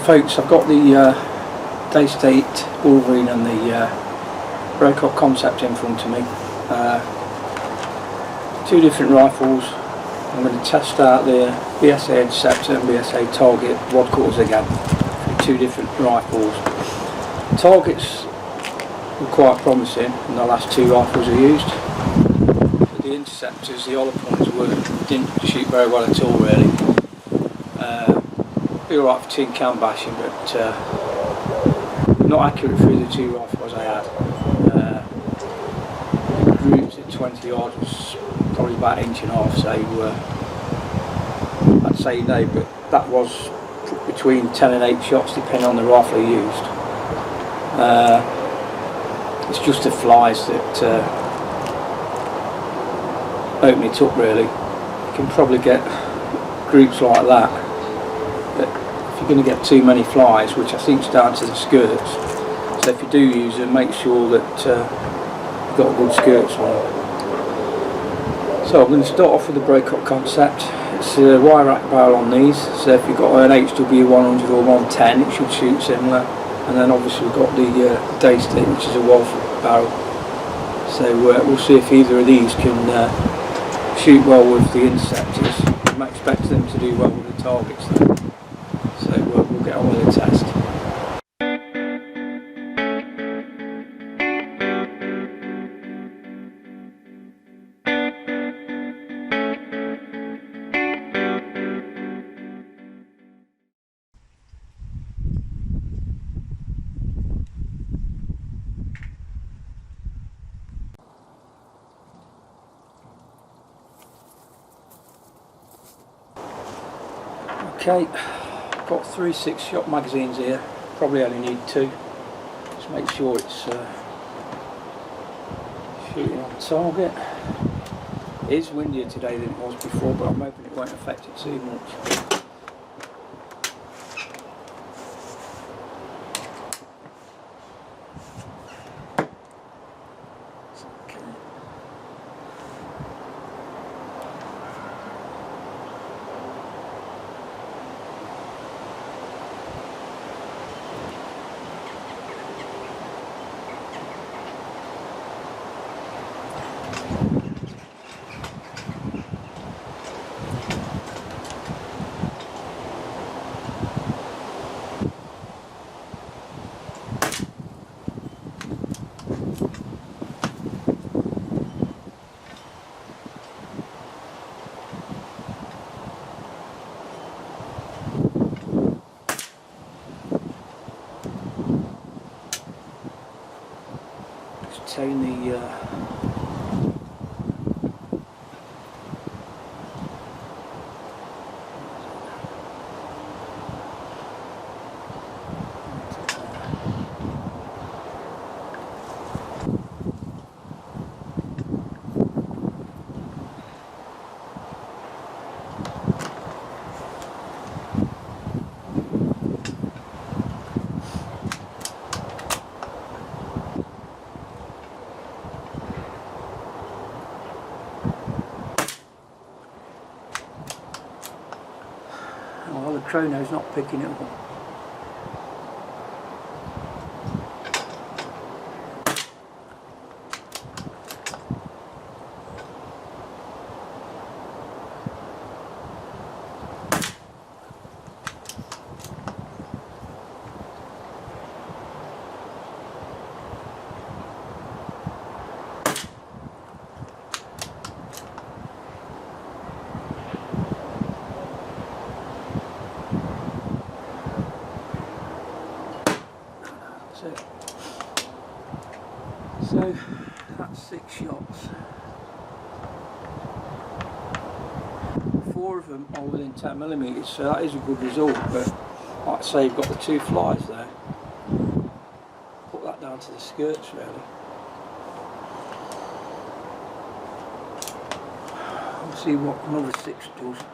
folks, I've got the Daystate Wolverine and the Brocock concept in front of me. Two different rifles. I'm going to test out the BSA Interceptor and BSA target wad cutters again. Two different rifles. Targets were quite promising in the last two rifles I used. But the Interceptors, the hollow points didn't shoot very well at all really. Be alright for tin can bashing, but not accurate through the two rifles I had. The groups at 20 yards was probably about an inch and a half, so I'd say no, but that was between 10 and 8 shots depending on the rifle I used. It's just the flies that open it up really. You can probably get groups like that, but if you're going to get too many flies, which I think is down to the skirts, so if you do use them, make sure that you've got good skirts on them. So I'm going to start off with the Brocock concept. It's a wire rack barrel on these, so if you've got an HW 100 or 110 it should shoot similar, and then obviously we've got the Daystate, which is a Wolf barrel. So we'll see if either of these can shoot well with the Interceptors. I might expect them to do well with the targets though. So we'll get on with the test. Okay, I've got 3 6-shot magazines here, probably only need 2. Just make sure it's shooting on target. It is windier today than it was before, but I'm hoping it won't affect it too much. Tone the well, the chrono's not picking it up. So that's 6 shots. 4 of them are within 10mm, so that is a good result, but like I say, you've got the 2 flies there. Put that down to the skirts really. We'll see what another 6 does.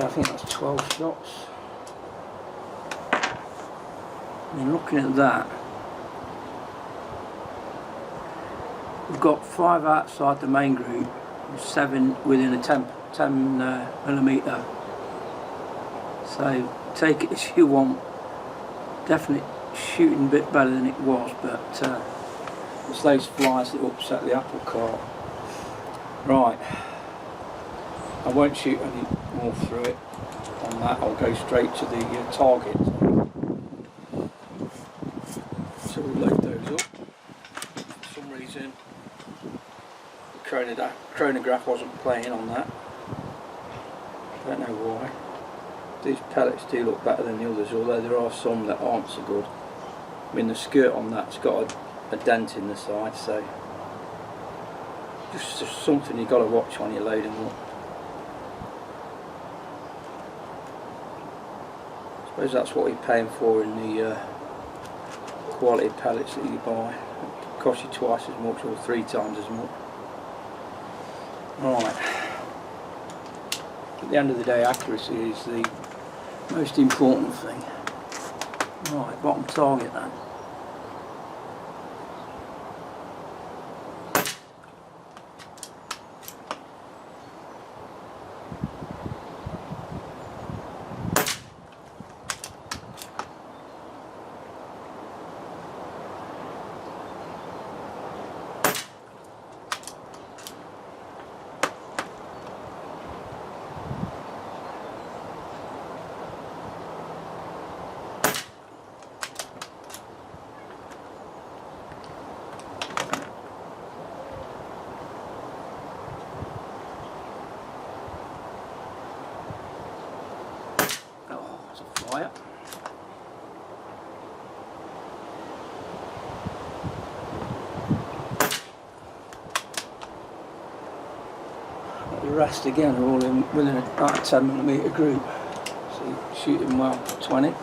I think that's 12 shots. And looking at that, we've got 5 outside the main group and 7 within a 10 millimetre. So take it as you want. Definitely shooting a bit better than it was, but it's those flies that upset the apple cart. Right, I won't shoot any more through it on that. I'll go straight to the target. So we'll load those up. For some reason the chronograph wasn't playing on that. Don't know why. These pellets do look better than the others, although there are some that aren't so good. I mean, the skirt on that's got a dent in the side, so just something you've got to watch when you're loading up. I suppose that's what you're paying for in the quality pellets that you buy. It costs you twice as much or 3 times as much. Right. At the end of the day, accuracy is the most important thing. Right, bottom target then. Fire. The rest again are all within about a 10mm group. So shooting well, 20.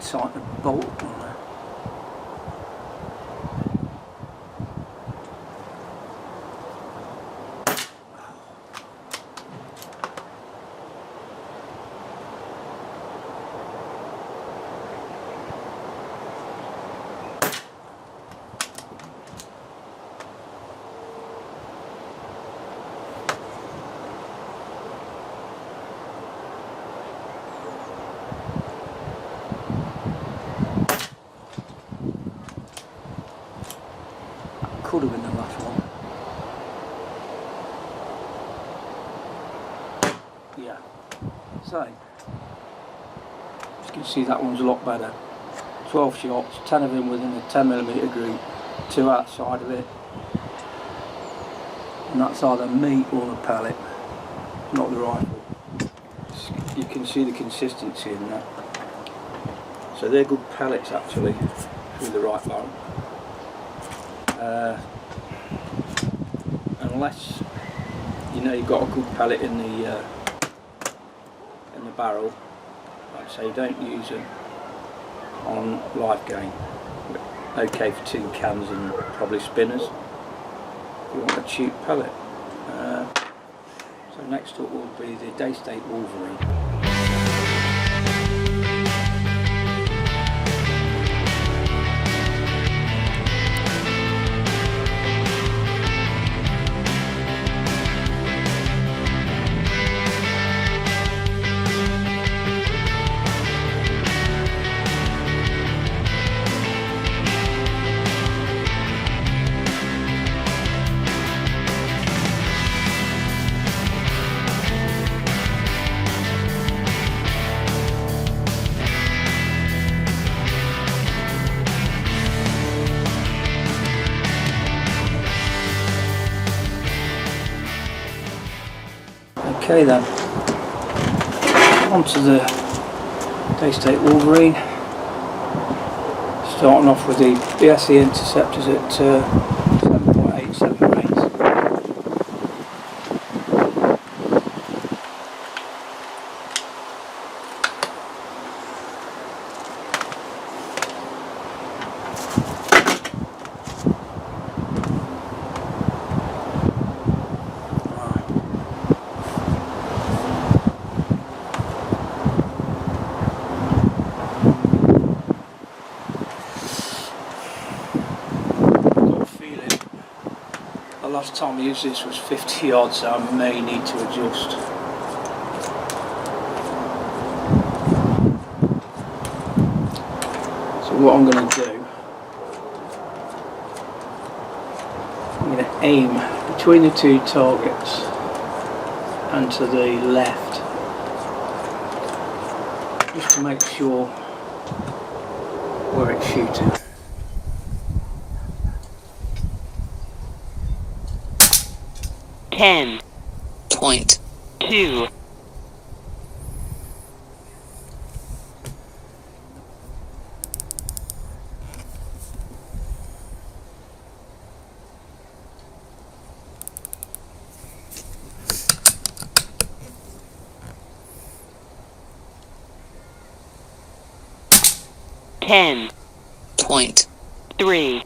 Tighten the bolt on there. Could have been the last one. Yeah. So, as you can see, that one's a lot better. 12 shots, 10 of them within a 10mm group, 2 outside of it. And that's either me or the pellet, not the rifle. You can see the consistency in that. So they're good pellets actually, through the right barrel. Unless you know you've got a good pellet in the barrel, like I say, don't use them on live game. Okay for tin cans and probably spinners. You want a cheap pellet. So next up will be the Daystate Wolverine. Okay then. onto the Daystate Wolverine, starting off with the BSA Interceptors at 7.87 rates. The last time I used this was 50 yards, so I may need to adjust. So what I'm going to do, I'm going to aim between the two targets and to the left, just to make sure where it's shooting. 10.2 10.3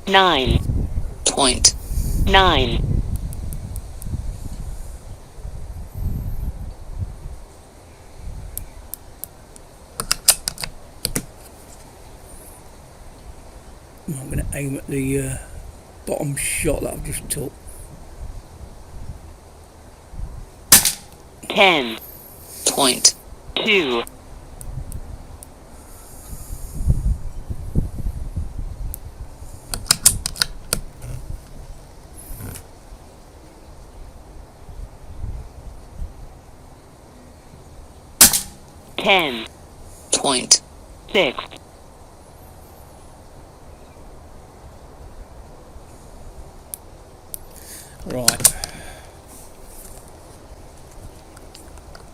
9.9 I'm going to aim at the bottom shot that I've just took. 10.2 10.6 Right.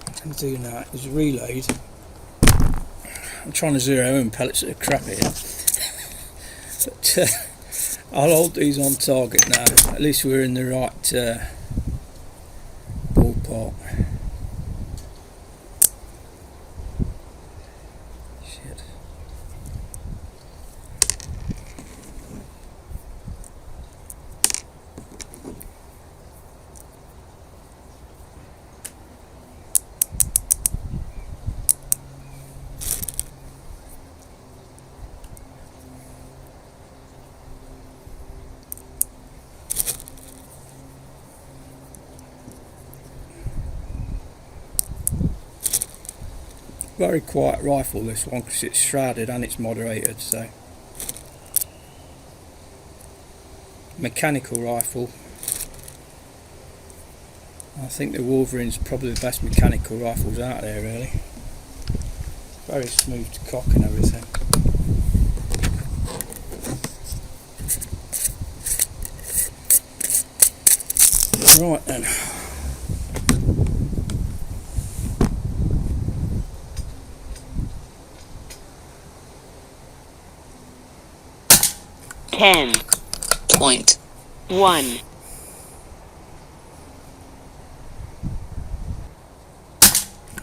What I'm doing now is reload. I'm trying to zero in pellets that are crap here. But I'll hold these on target now. At least we're in the right ballpark. Shit. Very quiet rifle, this one, because it's shrouded and it's moderated. So mechanical rifle. I think the Wolverine's probably the best mechanical rifles out there, really. Very smooth to cock and everything. Right then. Ten point one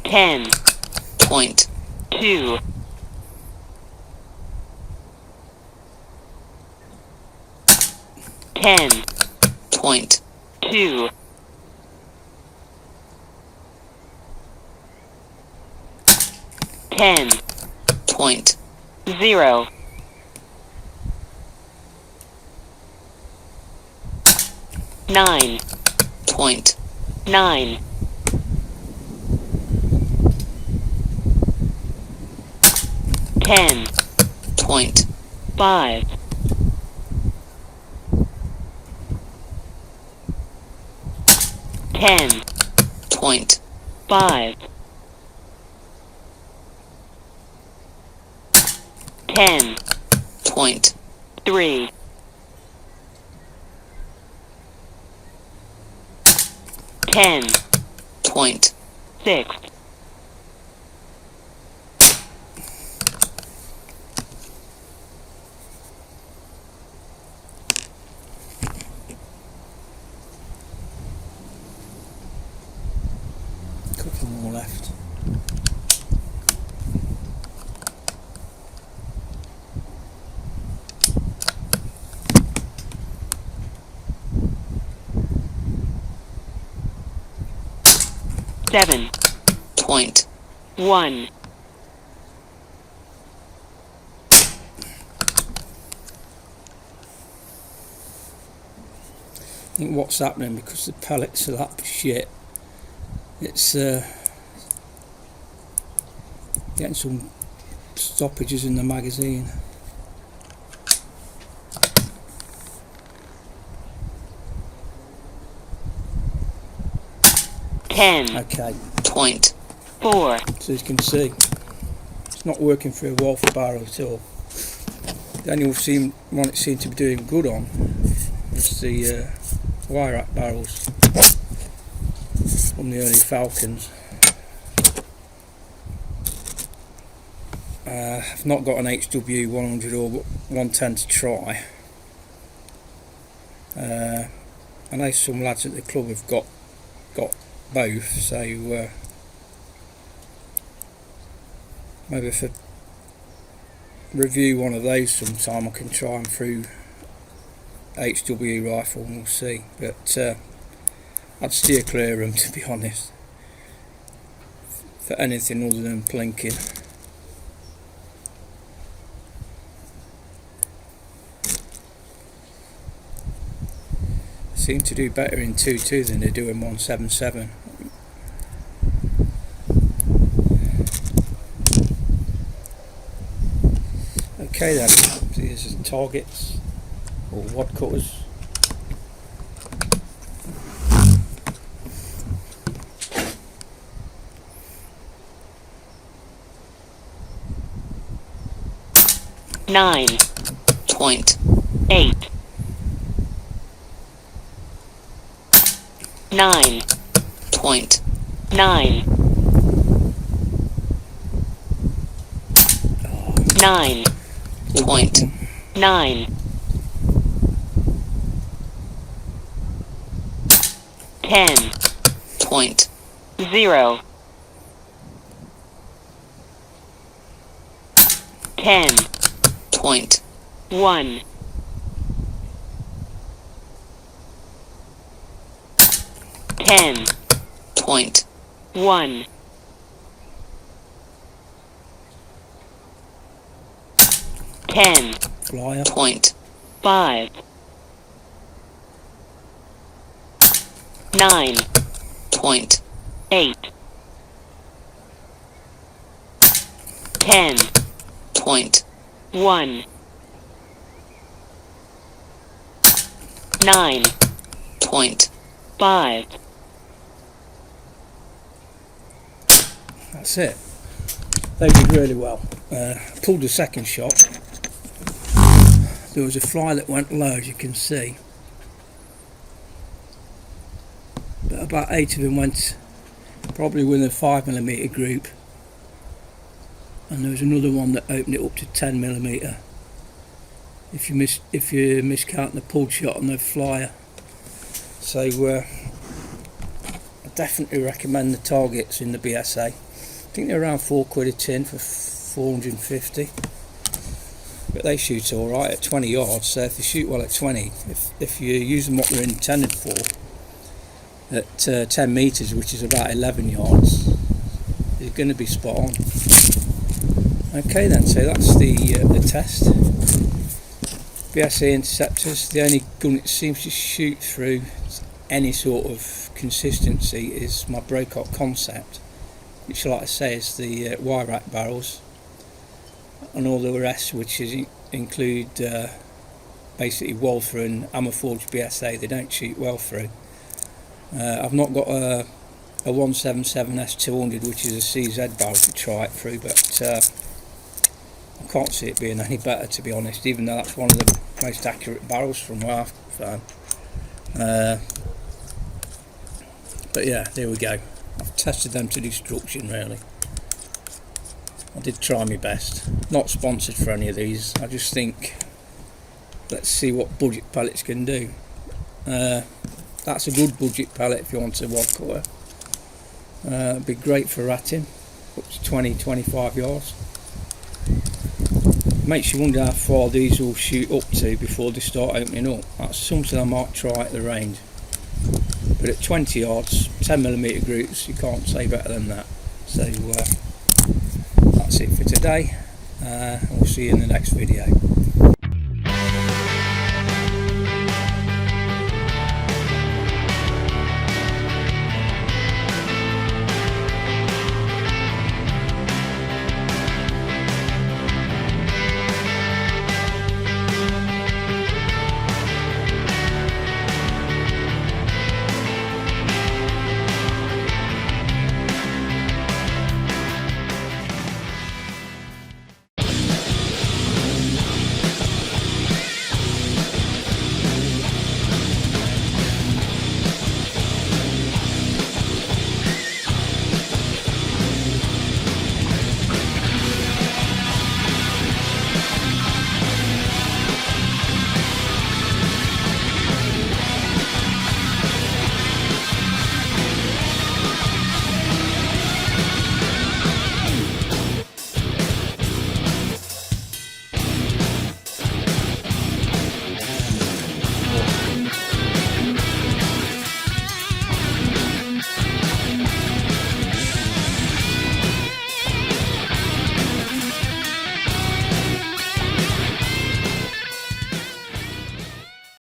10.2 10.2 10.0 9.9 10.5 10.5 10.3. 10.6. Couple more left. Seven point 1. I think what's happening, because the pellets are that shit, it's getting some stoppages in the magazine. Okay. 10.4. So as you can see, it's not working for a Wolf barrel at all. The only one it seemed to be doing good on was the wire rack barrels from the early Falcons. I've not got an HW 100 or 110 to try. I know some lads at the club have got both, so maybe if I review one of those sometime, I can try them through HW rifle and we'll see, but I'd steer clear of them, to be honest, for anything other than plinking. Seem to do better in 2.2 than they do in 1.77. Okay then, so here's the targets or wad cutters. Nine point 8. 9.9. 9.9. 10.0. 10.1. 10.1. 10.5. 9.8. 10.1. 9.5. That's it. They did really well. Pulled the second shot. There was a fly that went low, as you can see, but about 8 of them went probably within a 5mm group, and there was another one that opened it up to 10mm. If you miscount the pulled shot on the flyer. So I definitely recommend the targets in the BSA. I think they're around £4 a tin for 450, but they shoot alright at 20 yards, so if they shoot well at 20, if you use them what they're intended for at 10 metres, which is about 11 yards, they're going to be spot on. Okay then, so that's the test. BSA Interceptors, the only gun it seems to shoot through any sort of consistency is my Brocock concept, which, like I say, is the wire rack barrels, and all the rest, which include basically Wolverine and Hammerforged BSA, they don't shoot well through. I've not got a 177 S200, which is a CZ barrel, to try it through, but I'm can't see it being any better, to be honest, even though that's one of the most accurate barrels from where I've found. But yeah, there we go. I've tested them to destruction, really. I did try my best. Not sponsored for any of these. I just think, let's see what budget pellets can do. That's a good budget pellet if you want a wad cutter. It'd be great for ratting, up to 20-25 yards. Makes you wonder how far these will shoot up to before they start opening up. That's something I might try at the range. But at 20 yards, 10mm groups, you can't say better than that. So that's it for today. We'll see you in the next video.